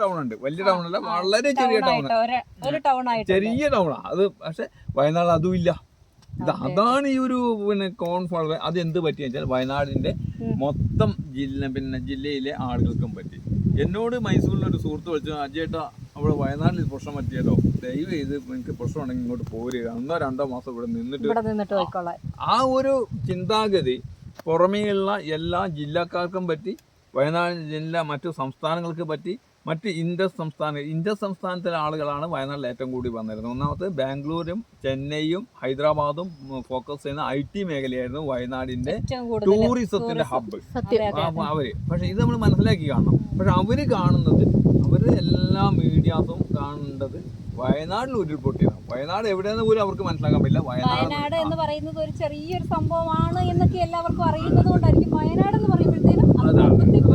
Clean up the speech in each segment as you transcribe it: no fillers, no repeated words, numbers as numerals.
Town ഉണ്ട്, വലിയ town അല്ല, വളരെ ചെറിയ ടൗൺ, ചെറിയ ടൗണാണ് അത്. പക്ഷെ വയനാട് അതും ഇല്ല. അതാണ് ഈ ഒരു കോൺഫ്ലവർ. അത് എന്ത് പറ്റിയെന്ന് വെച്ചാൽ വയനാടിന്റെ മൊത്തം ജില്ലയിലെ ആളുകൾക്കും പറ്റി. എന്നോട് മൈസൂരിലൊരു സുഹൃത്ത് വിളിച്ചു, അജയേട്ടാ അവിടെ വയനാട്ടിൽ പ്രശ്നം പറ്റിയല്ലോ, ദയവ് ചെയ്ത് എനിക്ക് പ്രശ്നമുണ്ടെങ്കിൽ ഇങ്ങോട്ട് പോരുക, 1-2 മാസം ഇവിടെ നിന്നിട്ട്. ആ ഒരു ചിന്താഗതി പുറമേയുള്ള എല്ലാ ജില്ലക്കാർക്കും പറ്റി, വയനാട് ജില്ല മറ്റു സംസ്ഥാനങ്ങൾക്ക് പറ്റി, മറ്റ് ഇന്ത്യ സംസ്ഥാനത്തിലെ ആളുകളാണ് വയനാട്ടിൽ ഏറ്റവും കൂടി വന്നിരുന്നത്. ഒന്നാമത് ബാംഗ്ലൂരും ചെന്നൈയും ഹൈദരാബാദും ഫോക്കസ് ചെയ്യുന്ന IT മേഖലയായിരുന്നു വയനാടിന്റെ ടൂറിസത്തിന്റെ ഹബ്ബ് അവര്. പക്ഷെ ഇത് നമ്മൾ മനസ്സിലാക്കി കാണണം. പക്ഷെ അവര് കാണുന്നത്, അവര് എല്ലാ മീഡിയാസും കാണേണ്ടത് വയനാട്ടിൽ ഉരുൾപൊട്ടിയാണ്. വയനാട് എവിടെയെന്ന് പോലും അവർക്ക് മനസ്സിലാക്കാൻ പറ്റില്ല. വയനാട് എന്ന് പറയുന്നത് ഒരു ചെറിയൊരു സംഭവമാണ് എന്നൊക്കെ എല്ലാവർക്കും അറിയുന്നത് കൊണ്ടായിരിക്കും വയനാട് എന്ന് പറയുമ്പോഴത്തേനും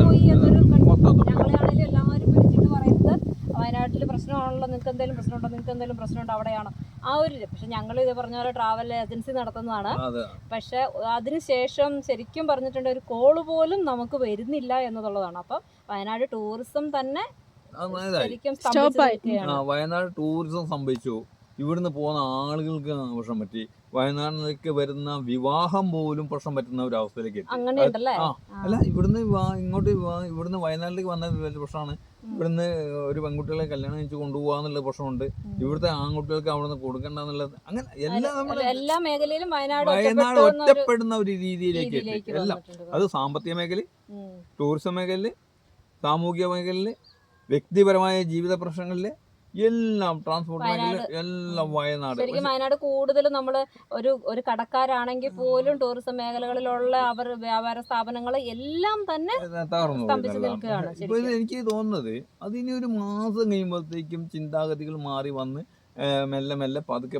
പോയി എന്നൊരു ഞങ്ങളെയാണെങ്കിലും എല്ലാവരും വിളിച്ചിട്ട് പറയുന്നത് വയനാട്ടിൽ പ്രശ്നമാണല്ലോ, നിങ്ങൾക്ക് എന്തെങ്കിലും പ്രശ്നമുണ്ടോ, നിങ്ങൾക്ക് എന്തെങ്കിലും പ്രശ്നമുണ്ടോ അവിടെയാണോ ആ ഒരു. പക്ഷെ ഞങ്ങൾ ഇത് പറഞ്ഞ പോലെ ട്രാവൽ ഏജൻസി നടത്തുന്നതാണ്. പക്ഷെ അതിനുശേഷം ശരിക്കും പറഞ്ഞിട്ടുണ്ട് ഒരു കോള് പോലും നമുക്ക് വരുന്നില്ല എന്നുള്ളതാണ്. അപ്പം വയനാട് ടൂറിസം തന്നെ വയനാട് ടൂറിസം സംഭവിച്ചു. ഇവിടുന്ന് പോകുന്ന ആളുകൾക്ക് പ്രശ്നം പറ്റി. വയനാട്ടിലേക്ക് വരുന്ന വിവാഹം പോലും പ്രശ്നം പറ്റുന്ന ഒരു അവസ്ഥയിലേക്ക് എത്തി. അല്ല, ഇവിടുന്ന് വയനാട്ടിലേക്ക് വന്ന വലിയ പ്രശ്നമാണ്. ഇവിടുന്ന് ഒരു പെൺകുട്ടികളെ കല്യാണം കഴിച്ച് കൊണ്ടുപോകാന്നുള്ള പ്രശ്നമുണ്ട്. ഇവിടുത്തെ ആൺകുട്ടികൾക്ക് അവിടുന്ന് കൊടുക്കണ്ടെന്നുള്ളത്. അങ്ങനെ എല്ലാ മേഖലയിലും വയനാട് ഒറ്റപ്പെടുന്ന ഒരു രീതിയിലേക്ക് എത്തി. എല്ലാം അത് സാമ്പത്തിക മേഖല, ടൂറിസം മേഖലയില്, സാമൂഹിക മേഖലയില്, വ്യക്തിപരമായ ജീവിത പ്രശ്നങ്ങളില്, എല്ലാം ട്രാൻസ്പോർട്ട് മേഖല, എല്ലാം വയനാട്. ശരിക്കും വയനാട് കൂടുതലും നമ്മള് ഒരു കടക്കാരാണെങ്കിൽ പോലും ടൂറിസം മേഖലകളിലുള്ള അവർ വ്യാപാര സ്ഥാപനങ്ങൾ എല്ലാം തന്നെ സ്തംഭിച്ചു നിൽക്കുകയാണ്. ഇപ്പൊ എനിക്ക് തോന്നുന്നത് അതിനി ഒരു മാസം കഴിയുമ്പോഴത്തേക്കും ചിന്താഗതികൾ മാറി വന്ന് മെല്ലെ മെല്ലെ പതുക്കെ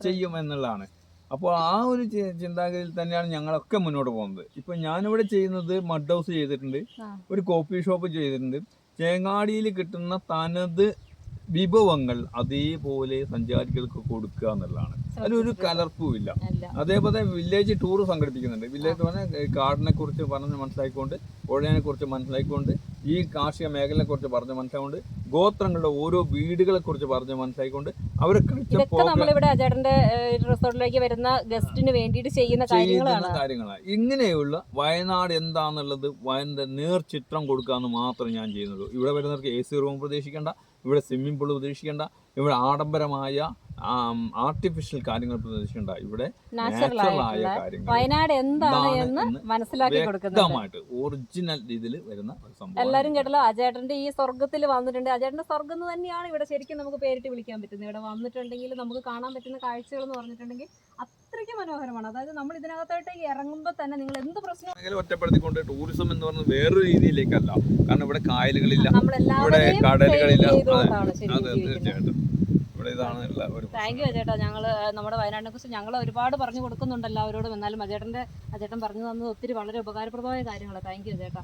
ചെയ്യും എന്നുള്ളതാണ്. അപ്പോൾ ആ ഒരു ചിന്താഗതിയിൽ തന്നെയാണ് ഞങ്ങളൊക്കെ മുന്നോട്ട് പോകുന്നത്. ഇപ്പൊ ഞാനിവിടെ ചെയ്യുന്നത് മഡ് ഹൗസ് ചെയ്തിട്ടുണ്ട്, ഒരു കോഫി ഷോപ്പ് ചെയ്തിട്ടുണ്ട്. ചേങ്ങാടിയിൽ കിട്ടുന്ന തനത് വിഭവങ്ങൾ അതേപോലെ സഞ്ചാരികൾക്ക് കൊടുക്കുക എന്നുള്ളതാണ്. അതിലൊരു കലർപ്പും ഇല്ല. അതേപോലെ വില്ലേജ് ടൂർ സംഘടിപ്പിക്കുന്നുണ്ട്. വില്ലേജ് പറഞ്ഞാൽ കാടിനെ കുറിച്ച് പറഞ്ഞ് മനസ്സിലാക്കിക്കൊണ്ട്, പുഴയെ കുറിച്ച് മനസ്സിലാക്കിക്കൊണ്ട്, ഈ കാർഷിക മേഖലയെ കുറിച്ച് പറഞ്ഞ് മനസ്സിലാക്കിക്കൊണ്ട്, ഗോത്രങ്ങളുടെ ഓരോ വീടുകളെ കുറിച്ച് പറഞ്ഞ് മനസ്സിലാക്കിക്കൊണ്ട് അവരെ റിസോർട്ടിലേക്ക് വരുന്ന ഗസ്റ്റിന് വേണ്ടിയിട്ട് ചെയ്യുന്ന കാര്യങ്ങളാണ്. ഇങ്ങനെയുള്ള വയനാട് എന്താന്നുള്ളത് നേർചിത്രം കൊടുക്കുക എന്ന് മാത്രം ഞാൻ ചെയ്യുന്നുള്ളൂ. ഇവിടെ വരുന്നവർക്ക് AC റൂം പ്രതീക്ഷിക്കേണ്ട, ഇവിടെ സ്വിമ്മിംഗ് പൂൾ പ്രതീക്ഷിക്കേണ്ട, ഇവിടെ ആഡംബരമായ ആർട്ടിഫിഷ്യൽ കാര്യങ്ങൾ പ്രതീക്ഷിക്കേണ്ട. ഇവിടെ നാച്ചുറലായ കാര്യങ്ങൾ വയനാട് എന്താണെന്ന് മനസ്സിലാക്കി വ്യക്തമായിട്ട് ഒറിജിനൽ രീതിയിൽ വരുന്ന ഒരു സംഭവം. എല്ലാവരും കേട്ടല്ലോ, അജേട്ടന്റെ ഈ സ്വർഗത്തിൽ വന്നിട്ടുണ്ട്. അജേട്ടന്റെ സ്വർഗം തന്നെയാണ് ഇവിടെ ശരിക്കും നമുക്ക് പേരിട്ട് വിളിക്കാൻ പറ്റുന്നത്. ഇവിടെ വന്നിട്ടുണ്ടെങ്കിൽ നമുക്ക് കാണാൻ പറ്റുന്ന കാഴ്ചകൾ എന്ന് പറഞ്ഞിട്ടുണ്ടെങ്കിൽ അത്രയ്ക്ക് മനോഹരമാണ്. അതായത് നമ്മൾ ഇതിനകത്തോട്ട് ഇറങ്ങുമ്പോൾ തന്നെ നിങ്ങൾ എന്ത് പ്രശ്നം ഒറ്റപ്പെടുത്തിക്കൊണ്ട് ടൂറിസം എന്ന് പറഞ്ഞത് വേറൊരു രീതിയിലേക്കല്ല. കാരണം ഇവിടെ കായലുകളില്ല, ഇവിടെ കടലുകളില്ല. തീർച്ചയായിട്ടും താങ്ക് യു അജേട്ടാ. ഞങ്ങൾ നമ്മുടെ വയനാടിനെ കുറിച്ച് ഞങ്ങൾ ഒരുപാട് പറഞ്ഞു കൊടുക്കുന്നുണ്ട് എല്ലാവരോടും. എന്നാലും അജേട്ടൻ പറഞ്ഞു തന്നത് ഒത്തിരി വളരെ ഉപകാരപ്രദമായ കാര്യങ്ങളാണ്. Thank you അജേട്ടാ.